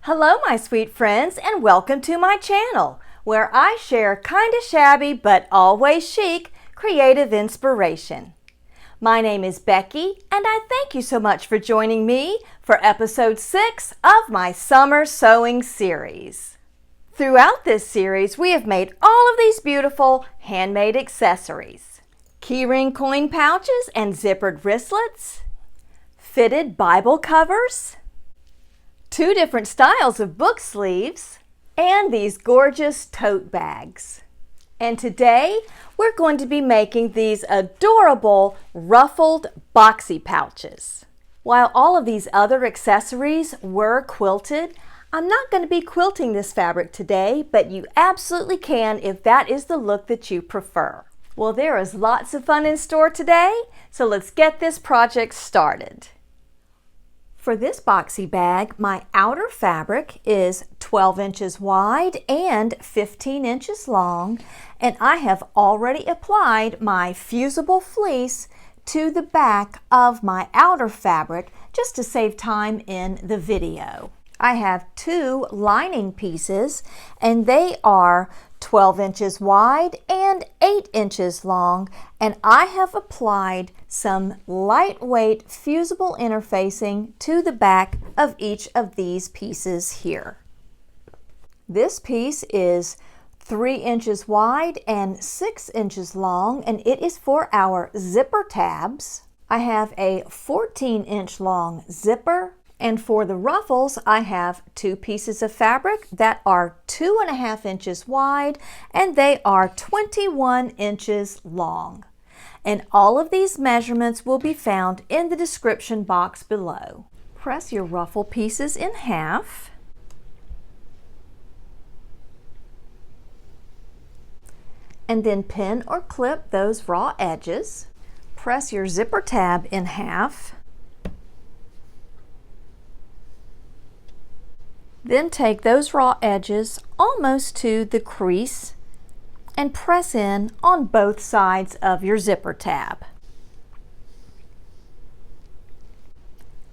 Hello my sweet friends, and welcome to my channel where I share kinda shabby but always chic creative inspiration. My name is Becky and I thank you so much for joining me for episode 6 of my summer sewing series. Throughout this series we have made all of these beautiful handmade accessories. Keyring coin pouches and zippered wristlets, fitted Bible covers, 2 different styles of book sleeves, and these gorgeous tote bags. And today we're going to be making these adorable ruffled boxy pouches. While all of these other accessories were quilted, I'm not going to be quilting this fabric today, but you absolutely can if that is the look that you prefer. Well, there is lots of fun in store today, so let's get this project started. For this boxy bag, my outer fabric is 12 inches wide and 15 inches long, and I have already applied my Fusible Fleece to the back of my outer fabric just to save time in the video. I have 2 lining pieces and they are 12 inches wide and 8 inches long, and I have applied some lightweight fusible interfacing to the back of each of these pieces here. This piece is 3 inches wide and 6 inches long, and it is for our zipper tabs. I have a 14-inch long zipper. And for the ruffles, I have 2 pieces of fabric that are 2.5 inches wide and they are 21 inches long. And all of these measurements will be found in the description box below. Press your ruffle pieces in half. And then pin or clip those raw edges. Press your zipper tab in half. Then take those raw edges almost to the crease and press in on both sides of your zipper tab.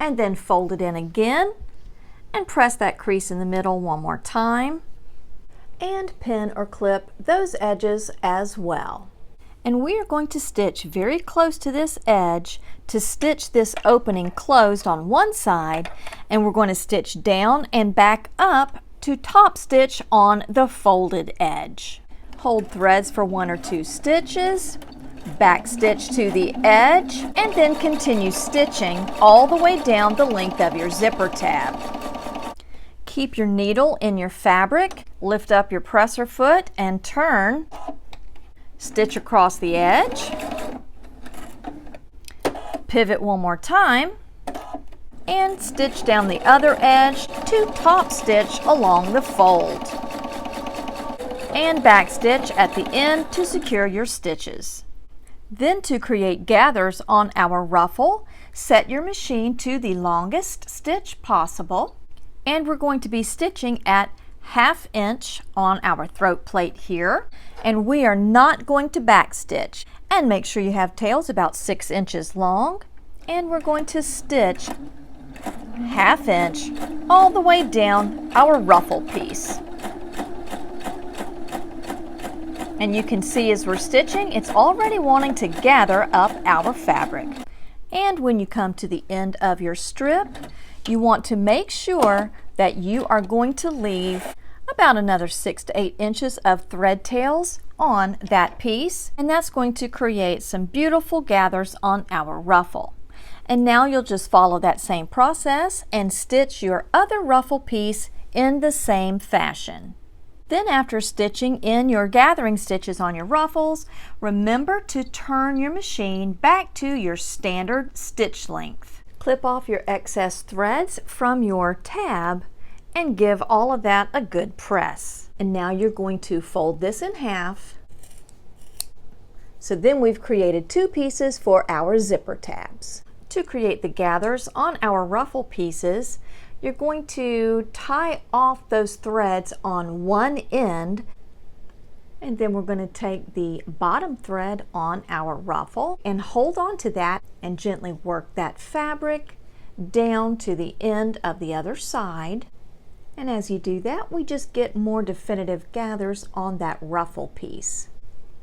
And then fold it in again and press that crease in the middle one more time and pin or clip those edges as well. And we are going to stitch very close to this edge to stitch this opening closed on one side, and we're going to stitch down and back up to top stitch on the folded edge. Hold threads for 1 or 2 stitches, back stitch to the edge, and then continue stitching all the way down the length of your zipper tab. Keep your needle in your fabric, lift up your presser foot and turn. Stitch across the edge, pivot one more time, and stitch down the other edge to top stitch along the fold. And back stitch at the end to secure your stitches. Then to create gathers on our ruffle, set your machine to the longest stitch possible, and we're going to be stitching at 1/2 inch on our throat plate here, and we are not going to back stitch. And make sure you have tails about 6 inches long, and we're going to stitch 1/2 inch all the way down our ruffle piece. And you can see as we're stitching, it's already wanting to gather up our fabric. And when you come to the end of your strip, you want to make sure that you are going to leave about another 6 to 8 inches of thread tails on that piece, and that's going to create some beautiful gathers on our ruffle. And now you'll just follow that same process and stitch your other ruffle piece in the same fashion. Then after stitching in your gathering stitches on your ruffles, remember to turn your machine back to your standard stitch length. Clip off your excess threads from your tab and give all of that a good press. And now you're going to fold this in half. So then we've created 2 pieces for our zipper tabs. To create the gathers on our ruffle pieces, you're going to tie off those threads on one end, and then we're going to take the bottom thread on our ruffle and hold on to that and gently work that fabric down to the end of the other side. And as you do that, we just get more definitive gathers on that ruffle piece.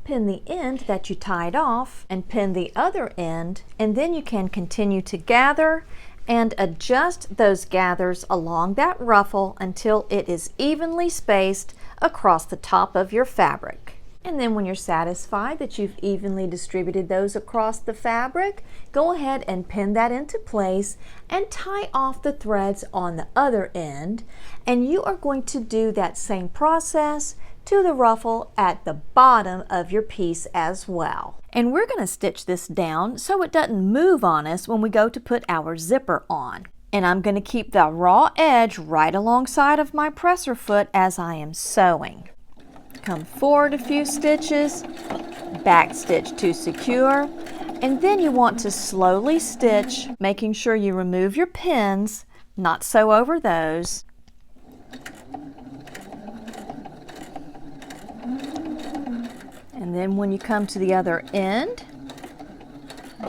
Pin the end that you tied off and pin the other end, and then you can continue to gather and adjust those gathers along that ruffle until it is evenly spaced across the top of your fabric. And then when you're satisfied that you've evenly distributed those across the fabric, go ahead and pin that into place and tie off the threads on the other end. And you are going to do that same process to the ruffle at the bottom of your piece as well. And we're going to stitch this down so it doesn't move on us when we go to put our zipper on. And I'm going to keep the raw edge right alongside of my presser foot as I am sewing. Come forward a few stitches, back stitch to secure, and then you want to slowly stitch, making sure you remove your pins, not sew over those. And then when you come to the other end,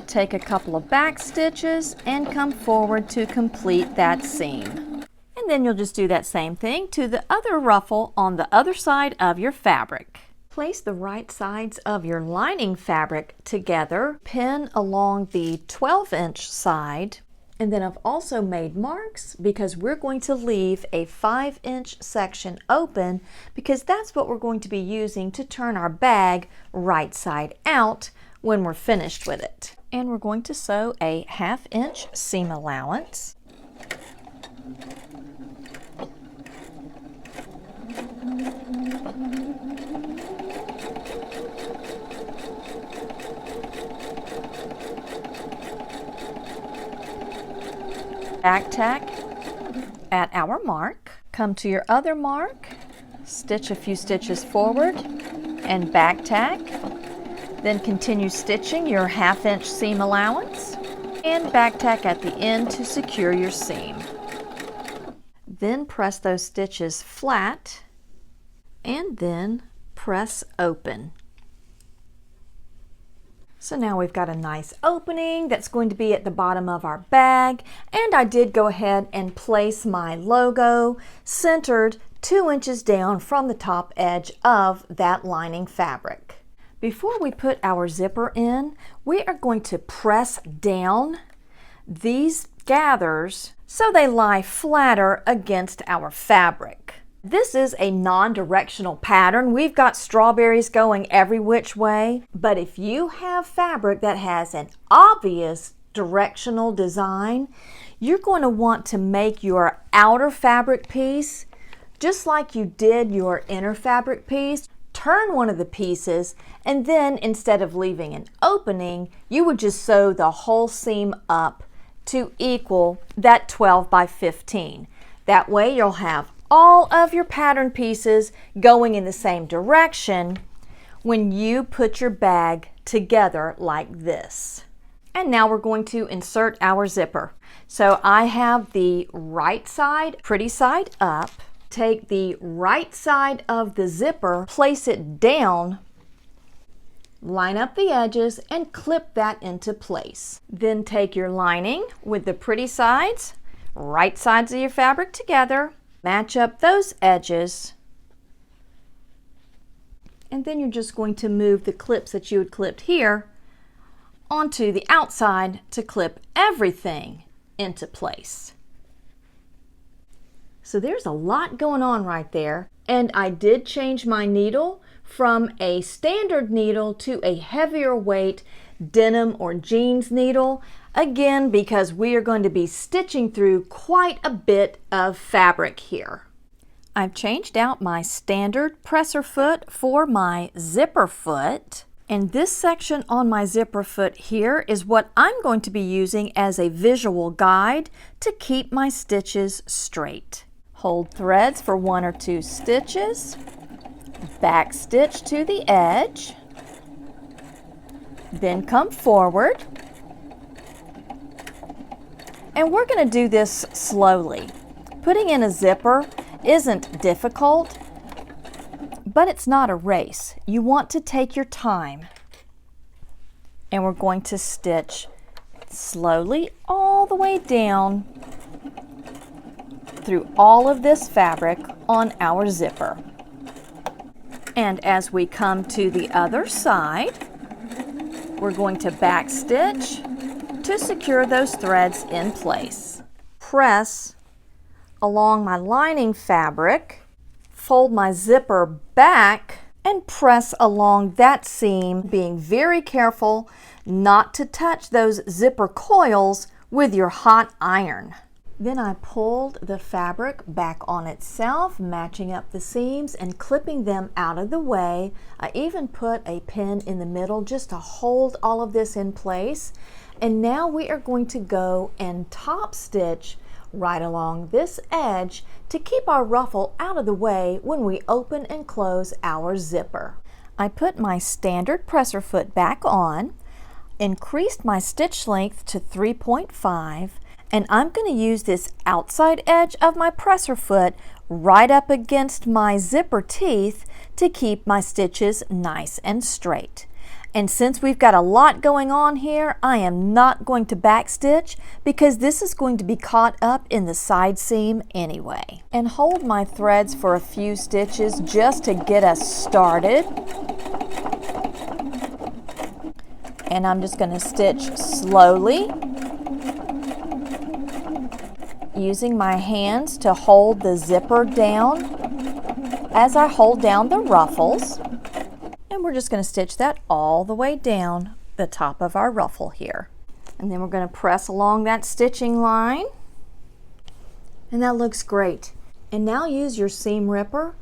take a couple of back stitches and come forward to complete that seam. And then you'll just do that same thing to the other ruffle on the other side of your fabric. Place the right sides of your lining fabric together, pin along the 12-inch side, and then I've also made marks because we're going to leave a 5-inch section open because that's what we're going to be using to turn our bag right side out when we're finished with it. And we're going to sew a 1/2-inch seam allowance. Back tack at our mark, come to your other mark, stitch a few stitches forward and back tack, then continue stitching your 1/2-inch seam allowance and back tack at the end to secure your seam. Then press those stitches flat and then press open. So now we've got a nice opening that's going to be at the bottom of our bag, and I did go ahead and place my logo centered 2 inches down from the top edge of that lining fabric. Before we put our zipper in, we are going to press down these gathers so they lie flatter against our fabric. This is a non-directional pattern. We've got strawberries going every which way, but if you have fabric that has an obvious directional design, you're going to want to make your outer fabric piece just like you did your inner fabric piece. Turn one of the pieces, and then instead of leaving an opening, you would just sew the whole seam up to equal that 12 by 15. That way you'll have all of your pattern pieces going in the same direction when you put your bag together like this. And now we're going to insert our zipper. So I have the right side, pretty side up. Take the right side of the zipper, place it down, line up the edges, and clip that into place. Then take your lining with the pretty sides, right sides of your fabric together, match up those edges, and then you're just going to move the clips that you had clipped here onto the outside to clip everything into place. So there's a lot going on right there, and I did change my needle from a standard needle to a heavier weight denim or jeans needle, again because we are going to be stitching through quite a bit of fabric here. I've changed out my standard presser foot for my zipper foot, and this section on my zipper foot here is what I'm going to be using as a visual guide to keep my stitches straight. Hold threads for 1 or 2 stitches, back stitch to the edge, then come forward, and we're going to do this slowly. Putting in a zipper isn't difficult, but it's not a race. You want to take your time, and we're going to stitch slowly all the way down through all of this fabric on our zipper. And as we come to the other side, we're going to backstitch to secure those threads in place. Press along my lining fabric, fold my zipper back, and press along that seam, being very careful not to touch those zipper coils with your hot iron. Then I pulled the fabric back on itself, matching up the seams and clipping them out of the way. I even put a pin in the middle just to hold all of this in place. And now we are going to go and top stitch right along this edge to keep our ruffle out of the way when we open and close our zipper. I put my standard presser foot back on, increased my stitch length to 3.5, and I'm going to use this outside edge of my presser foot right up against my zipper teeth to keep my stitches nice and straight. And since we've got a lot going on here, I am not going to backstitch because this is going to be caught up in the side seam anyway. And hold my threads for a few stitches just to get us started. And I'm just going to stitch slowly, using my hands to hold the zipper down as I hold down the ruffles. And we're just going to stitch that all the way down the top of our ruffle here. And then we're going to press along that stitching line. And that looks great. And now use your seam ripper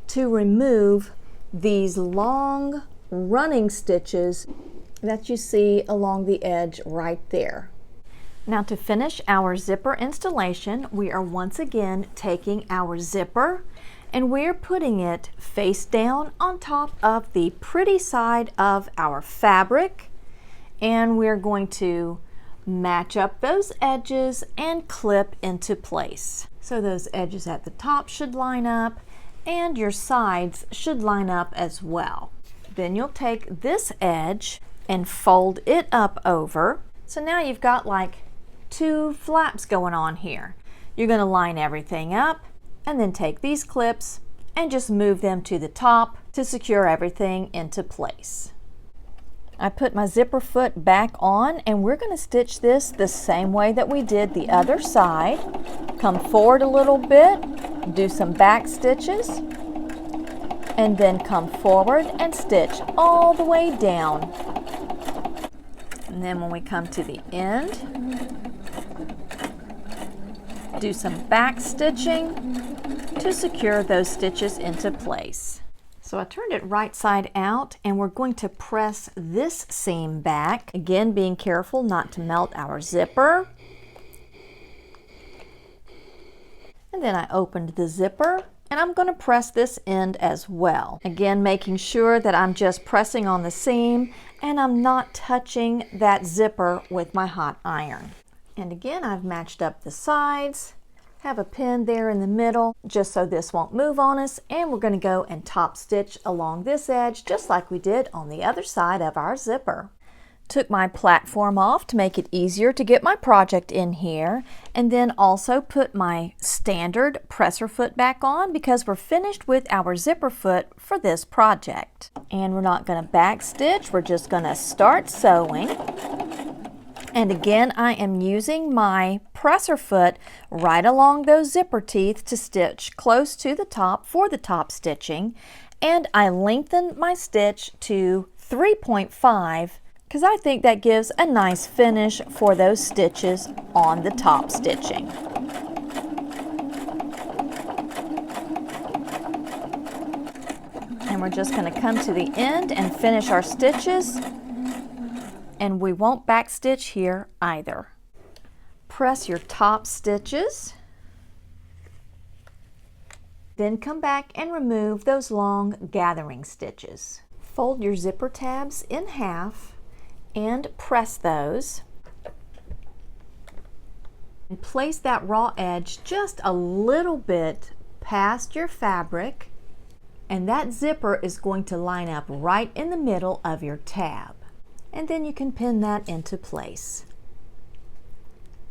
to remove these long running stitches that you see along the edge right there. Now to finish our zipper installation, we are once again taking our zipper and we're putting it face down on top of the pretty side of our fabric, and we're going to match up those edges and clip into place. So those edges at the top should line up and your sides should line up as well. Then you'll take this edge and fold it up over. So now you've got like two flaps going on here. You're going to line everything up and then take these clips and just move them to the top to secure everything into place. I put my zipper foot back on and we're going to stitch this the same way that we did the other side. Come forward a little bit, do some back stitches, and then come forward and stitch all the way down. And then when we come to the end, do some back stitching to secure those stitches into place. So I turned it right side out and we're going to press this seam back, again being careful not to melt our zipper. And then I opened the zipper and I'm going to press this end as well. Again, making sure that I'm just pressing on the seam and I'm not touching that zipper with my hot iron. And again, I've matched up the sides, have a pin there in the middle just so this won't move on us, and we're going to go and top stitch along this edge just like we did on the other side of our zipper. Took my platform off to make it easier to get my project in here, and then also put my standard presser foot back on because we're finished with our zipper foot for this project. And we're not going to back stitch, we're just going to start sewing. And again, I am using my presser foot right along those zipper teeth to stitch close to the top for the top stitching. And I lengthened my stitch to 3.5 because I think that gives a nice finish for those stitches on the top stitching. And we're just going to come to the end and finish our stitches. And we won't back stitch here either. Press your top stitches. Then come back and remove those long gathering stitches. Fold your zipper tabs in half and press those. And place that raw edge just a little bit past your fabric, and that zipper is going to line up right in the middle of your tab. And then you can pin that into place.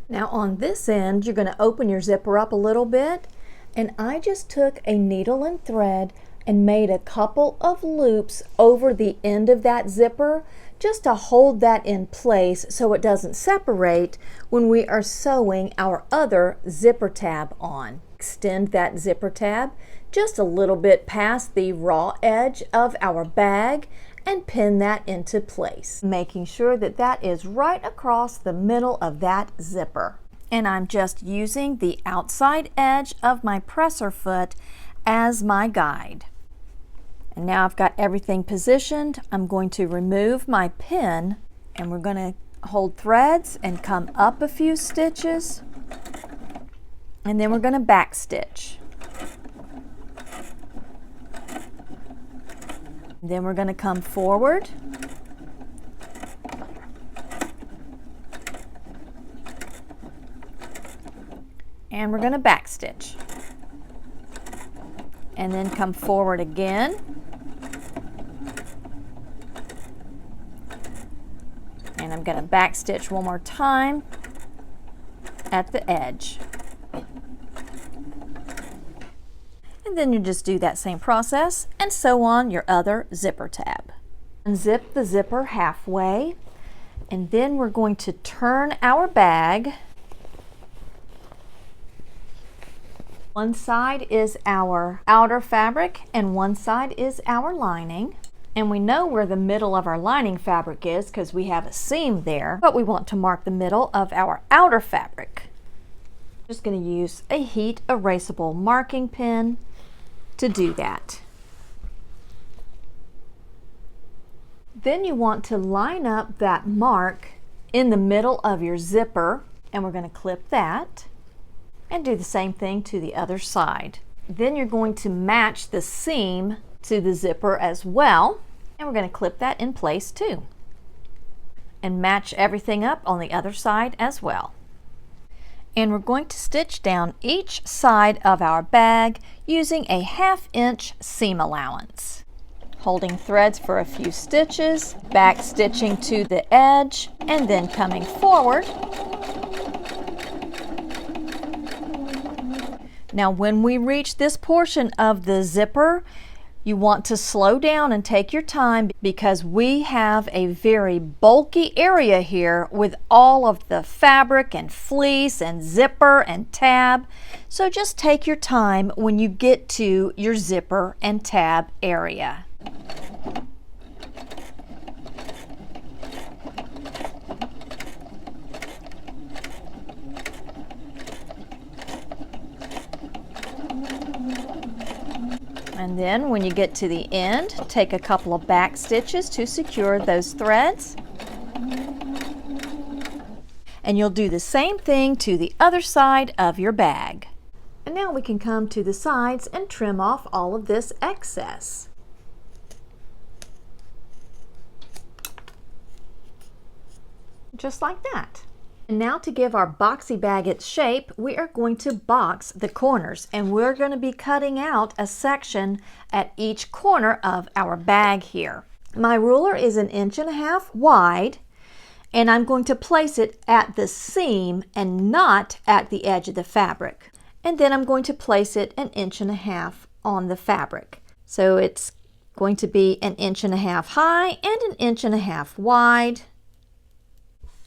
Now on this end, you're going to open your zipper up a little bit, and I just took a needle and thread and made a couple of loops over the end of that zipper just to hold that in place so it doesn't separate when we are sewing our other zipper tab on. Extend that zipper tab just a little bit past the raw edge of our bag and pin that into place, making sure that that is right across the middle of that zipper. And I'm just using the outside edge of my presser foot as my guide. And now I've got everything positioned. I'm going to remove my pin, and we're going to hold threads and come up a few stitches, and then we're going to back stitch. Then we're going to come forward, and we're going to back stitch, and then come forward again, and I'm going to back stitch one more time at the edge. And then you just do that same process and sew on your other zipper tab. Unzip the zipper halfway, and then we're going to turn our bag. One side is our outer fabric and one side is our lining. And we know where the middle of our lining fabric is because we have a seam there, but we want to mark the middle of our outer fabric. Just going to use a heat erasable marking pen to do that. Then you want to line up that mark in the middle of your zipper, and we're going to clip that and do the same thing to the other side. Then you're going to match the seam to the zipper as well, and we're going to clip that in place too and match everything up on the other side as well. And we're going to stitch down each side of our bag using a 1/2 inch seam allowance. Holding threads for a few stitches, back stitching to the edge, and then coming forward. Now when we reach this portion of the zipper, you want to slow down and take your time because we have a very bulky area here with all of the fabric and fleece and zipper and tab. So just take your time when you get to your zipper and tab area. And then when you get to the end, take a couple of back stitches to secure those threads. And you'll do the same thing to the other side of your bag. And now we can come to the sides and trim off all of this excess. Just like that. And now to give our boxy bag its shape, we are going to box the corners, and we're going to be cutting out a section at each corner of our bag here. My ruler is 1.5 inches wide, and I'm going to place it at the seam and not at the edge of the fabric. And then I'm going to place it 1.5 inches on the fabric. So it's going to be 1.5 inches high and 1.5 inches wide.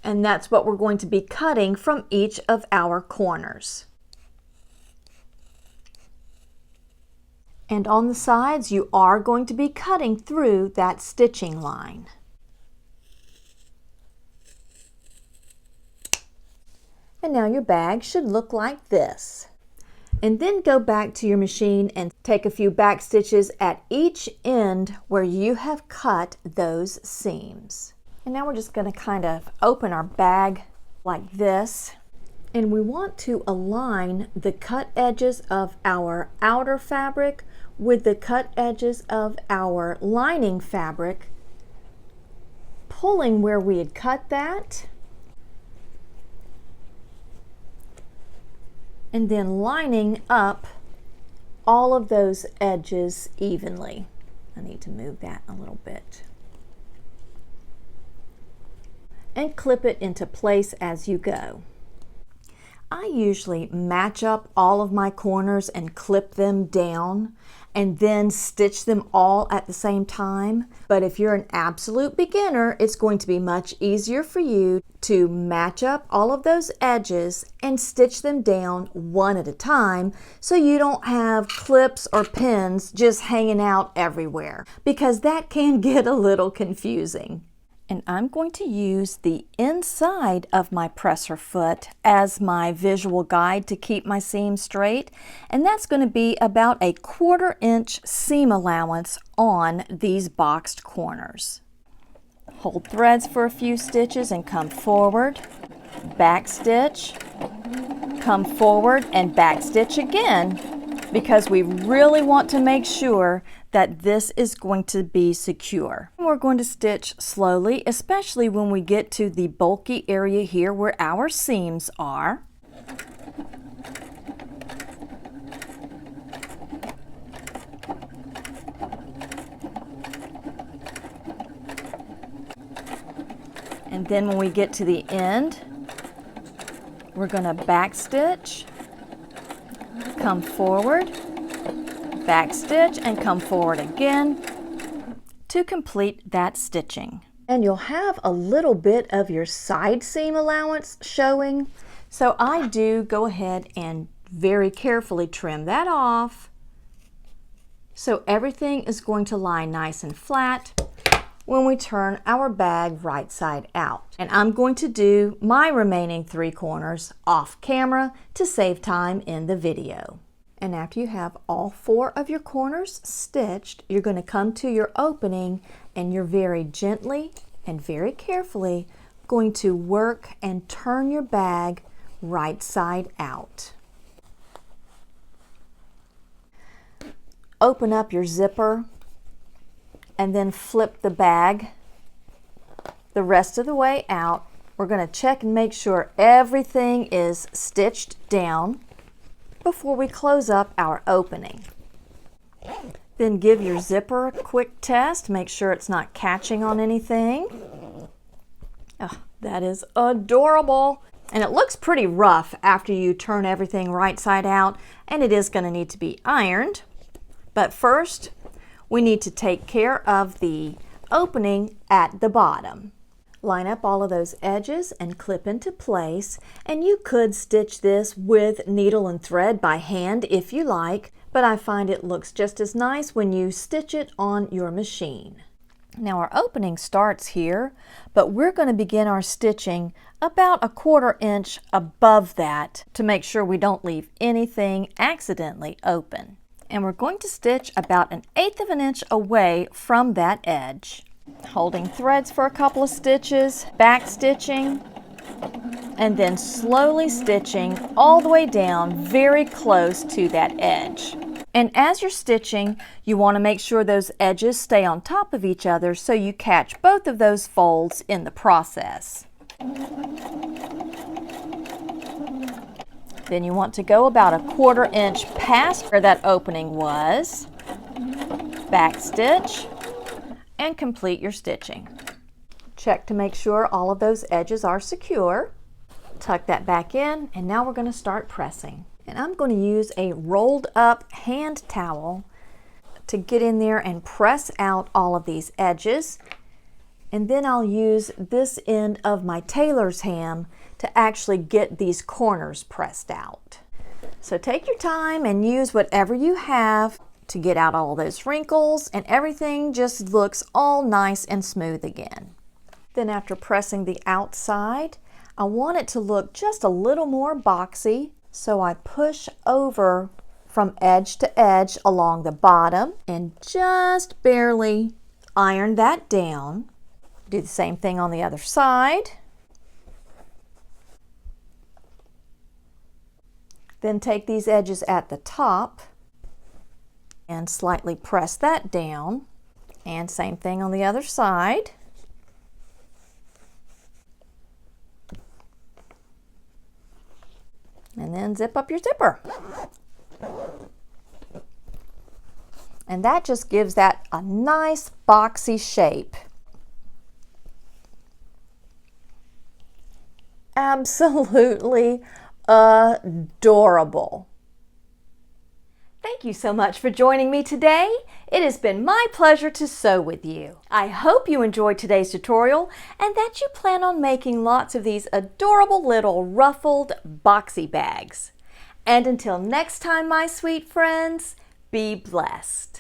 And that's what we're going to be cutting from each of our corners. And on the sides, you are going to be cutting through that stitching line. And now your bag should look like this. And then go back to your machine and take a few back stitches at each end where you have cut those seams. And now we're just going to kind of open our bag like this. And we want to align the cut edges of our outer fabric with the cut edges of our lining fabric, pulling where we had cut that, and then lining up all of those edges evenly. I need to move that a little bit. And clip it into place as you go. I usually match up all of my corners and clip them down and then stitch them all at the same time. But if you're an absolute beginner, it's going to be much easier for you to match up all of those edges and stitch them down one at a time so you don't have clips or pins just hanging out everywhere, because that can get a little confusing. And I'm going to use the inside of my presser foot as my visual guide to keep my seam straight. And that's going to be about a 1/4 inch seam allowance on these boxed corners. Hold threads for a few stitches and come forward, back stitch, come forward and back stitch again, because we really want to make sure that this is going to be secure. We're going to stitch slowly, especially when we get to the bulky area here where our seams are. And then when we get to the end, we're going to back stitch, come forward, back stitch, and come forward again to complete that stitching. And you'll have a little bit of your side seam allowance showing, so I do go ahead and very carefully trim that off so everything is going to lie nice and flat when we turn our bag right side out. And I'm going to do my remaining 3 corners off camera to save time in the video. And after you have all 4 of your corners stitched, you're going to come to your opening and you're very gently and very carefully going to work and turn your bag right side out. Open up your zipper and then flip the bag the rest of the way out. We're going to check and make sure everything is stitched down before we close up our opening. Then give your zipper a quick test, make sure it's not catching on anything. Oh, that is adorable. And it looks pretty rough after you turn everything right side out, and it is going to need to be ironed. But first, we need to take care of the opening at the bottom. Line up all of those edges and clip into place, and you could stitch this with needle and thread by hand if you like, but I find it looks just as nice when you stitch it on your machine. Now our opening starts here, but we're going to begin our stitching about a 1/4 inch above that to make sure we don't leave anything accidentally open. And we're going to stitch about 1/8 of an inch away from that edge. Holding threads for a couple of stitches, back stitching, and then slowly stitching all the way down very close to that edge. And as you're stitching, you want to make sure those edges stay on top of each other so you catch both of those folds in the process. Then you want to go about a 1/4 inch past where that opening was, back stitch, and complete your stitching. Check to make sure all of those edges are secure. Tuck that back in, and now we're going to start pressing. And I'm going to use a rolled up hand towel to get in there and press out all of these edges. And then I'll use this end of my tailor's ham to actually get these corners pressed out. So take your time and use whatever you have to get out all those wrinkles, and everything just looks all nice and smooth again. Then after pressing the outside, I want it to look just a little more boxy, so I push over from edge to edge along the bottom and just barely iron that down. Do the same thing on the other side. Then take these edges at the top and slightly press that down, and same thing on the other side. And then zip up your zipper. And that just gives that a nice boxy shape. Absolutely adorable. Thank you so much for joining me today. It has been my pleasure to sew with you. I hope you enjoyed today's tutorial and that you plan on making lots of these adorable little ruffled boxy bags. And until next time, my sweet friends, be blessed.